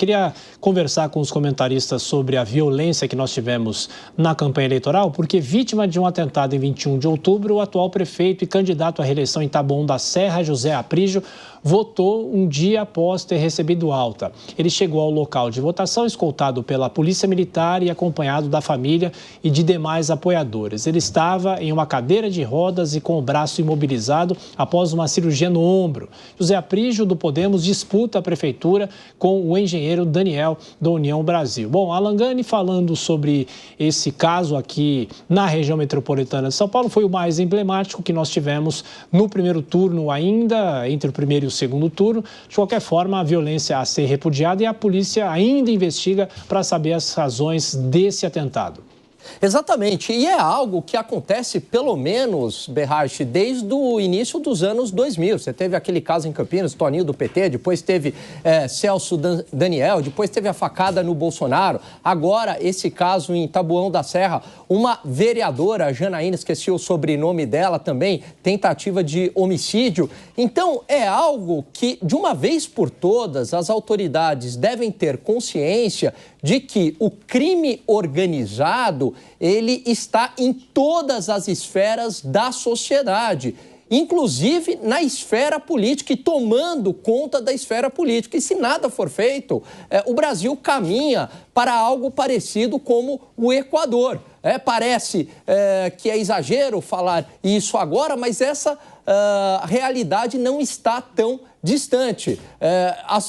Queria conversar com os comentaristas sobre a violência que nós tivemos na campanha eleitoral, porque vítima de um atentado em 21 de outubro, o atual prefeito e candidato à reeleição em Taboão da Serra, José Aprígio, votou um dia após ter recebido alta. Ele chegou ao local de votação escoltado pela Polícia Militar e acompanhado da família e de demais apoiadores. Ele estava em uma cadeira de rodas e com o braço imobilizado após uma cirurgia no ombro. José Aprígio, do Podemos, disputa a prefeitura com o engenheiro Daniel, da União Brasil. Bom, Alan Gani, falando sobre esse caso aqui na região metropolitana de São Paulo, foi o mais emblemático que nós tivemos no primeiro turno ainda, entre o primeiro e o segundo turno. De qualquer forma, a violência a ser repudiada e a polícia ainda investiga para saber as razões desse atentado. Exatamente, e é algo que acontece pelo menos, Berrache, desde o início dos anos 2000. Você teve aquele caso em Campinas, Toninho do PT, depois teve Celso Daniel, depois teve a facada no Bolsonaro. Agora, esse caso em Taboão da Serra, uma vereadora, Janaína, esqueci o sobrenome dela também, tentativa de homicídio. Então, é algo que, de uma vez por todas, as autoridades devem ter consciência de que o crime organizado, ele está em todas as esferas da sociedade, inclusive na esfera política e tomando conta da esfera política. E se nada for feito, o Brasil caminha para algo parecido como o Equador. Parece que é exagero falar isso agora, mas essa realidade não está tão distante.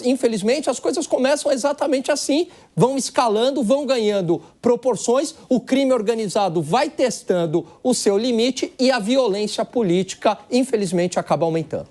Infelizmente, as coisas começam exatamente assim, vão escalando, vão ganhando proporções, o crime organizado vai testando o seu limite e a violência política, infelizmente, acaba aumentando.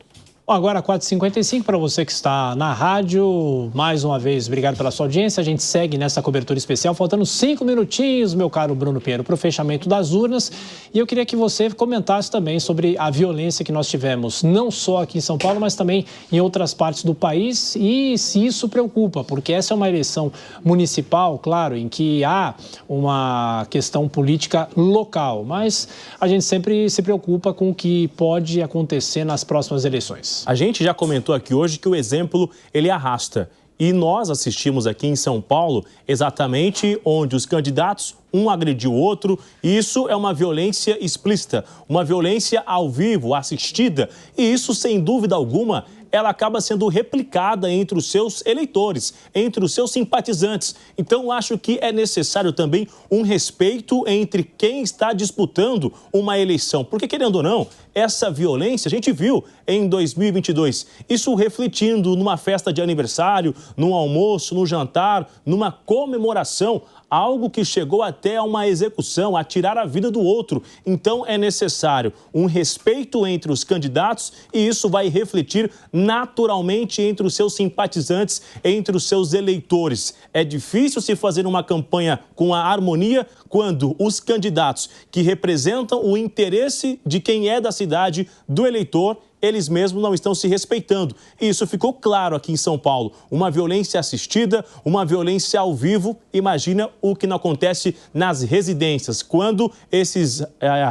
Agora, 4h55, para você que está na rádio, mais uma vez, obrigado pela sua audiência. A gente segue nessa cobertura especial, faltando 5 minutinhos, meu caro Bruno Pinheiro, para o fechamento das urnas. E eu queria que você comentasse também sobre a violência que nós tivemos, não só aqui em São Paulo, mas também em outras partes do país, e se isso preocupa, porque essa é uma eleição municipal, claro, em que há uma questão política local, mas a gente sempre se preocupa com o que pode acontecer nas próximas eleições. A gente já comentou aqui hoje que o exemplo, ele arrasta. E nós assistimos aqui em São Paulo exatamente onde os candidatos, um agrediu o outro, e isso é uma violência explícita, uma violência ao vivo, assistida, e isso, sem dúvida alguma, ela acaba sendo replicada entre os seus eleitores, entre os seus simpatizantes. Então, acho que é necessário também um respeito entre quem está disputando uma eleição. Porque, querendo ou não, essa violência a gente viu em 2022. Isso refletindo numa festa de aniversário, num almoço, num jantar, numa comemoração, algo que chegou até a uma execução, a tirar a vida do outro. Então, é necessário um respeito entre os candidatos e isso vai refletir naturalmente entre os seus simpatizantes, entre os seus eleitores. É difícil se fazer uma campanha com a harmonia quando os candidatos que representam o interesse de quem é da cidade, do eleitor, eles mesmos não estão se respeitando. E isso ficou claro aqui em São Paulo. Uma violência assistida, uma violência ao vivo. Imagina o que não acontece nas residências. Quando esses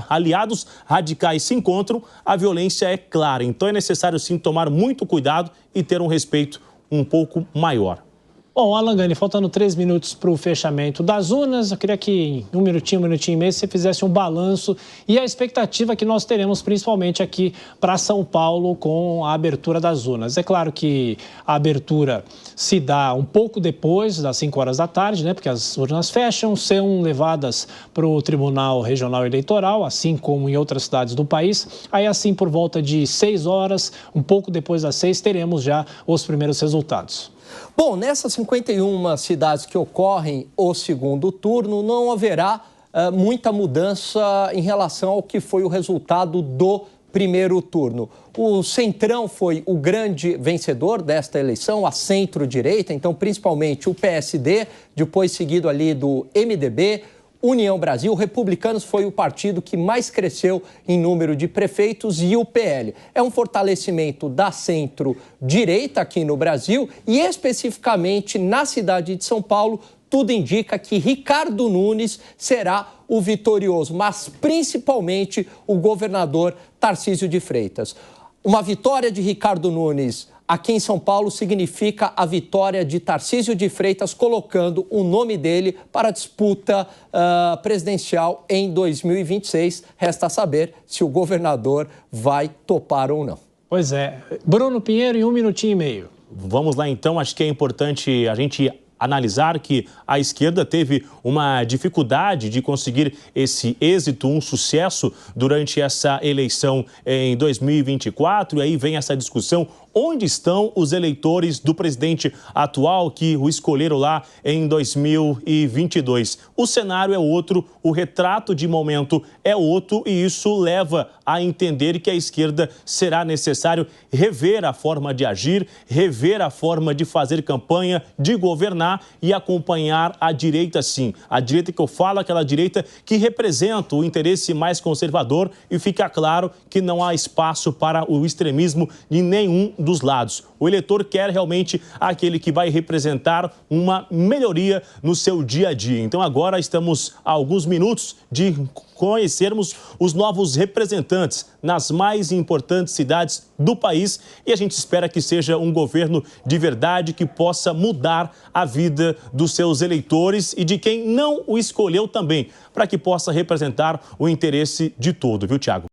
aliados radicais se encontram, a violência é clara. Então é necessário sim tomar muito cuidado e ter um respeito um pouco maior. Bom, Alan Gani, faltando 3 minutos para o fechamento das urnas, eu queria que em um minutinho e meio, você fizesse um balanço e a expectativa que nós teremos, principalmente aqui para São Paulo, com a abertura das urnas. É claro que a abertura se dá um pouco depois das 5 horas da tarde, né? Porque as urnas fecham, são levadas para o Tribunal Regional Eleitoral, assim como em outras cidades do país. Aí, assim, por volta de 6 horas, um pouco depois das 6, teremos já os primeiros resultados. Bom, nessas 51 cidades que ocorrem o segundo turno, não haverá muita mudança em relação ao que foi o resultado do primeiro turno. O Centrão foi o grande vencedor desta eleição, a centro-direita, então principalmente o PSD, depois seguido ali do MDB, União Brasil. Republicanos foi o partido que mais cresceu em número de prefeitos e o PL. É um fortalecimento da centro-direita aqui no Brasil e especificamente na cidade de São Paulo, tudo indica que Ricardo Nunes será o vitorioso, mas principalmente o governador Tarcísio de Freitas. Uma vitória de Ricardo Nunes aqui em São Paulo significa a vitória de Tarcísio de Freitas, colocando o nome dele para a disputa presidencial em 2026. Resta saber se o governador vai topar ou não. Pois é. Bruno Pinheiro, em 1 minutinho e meio. Vamos lá, então. Acho que é importante a gente analisar que a esquerda teve uma dificuldade de conseguir esse êxito, um sucesso durante essa eleição em 2024. E aí vem essa discussão: onde estão os eleitores do presidente atual que o escolheram lá em 2022? O cenário é outro, o retrato de momento é outro, e isso leva a entender que a esquerda será necessário rever a forma de agir, rever a forma de fazer campanha, de governar e acompanhar a direita, sim. A direita que eu falo, aquela direita que representa o interesse mais conservador, e fica claro que não há espaço para o extremismo de nenhum dos lados. O eleitor quer realmente aquele que vai representar uma melhoria no seu dia a dia. Então agora estamos a alguns minutos de conhecermos os novos representantes nas mais importantes cidades do país, e a gente espera que seja um governo de verdade, que possa mudar a vida dos seus eleitores e de quem não o escolheu também, para que possa representar o interesse de todo, viu, Tiago?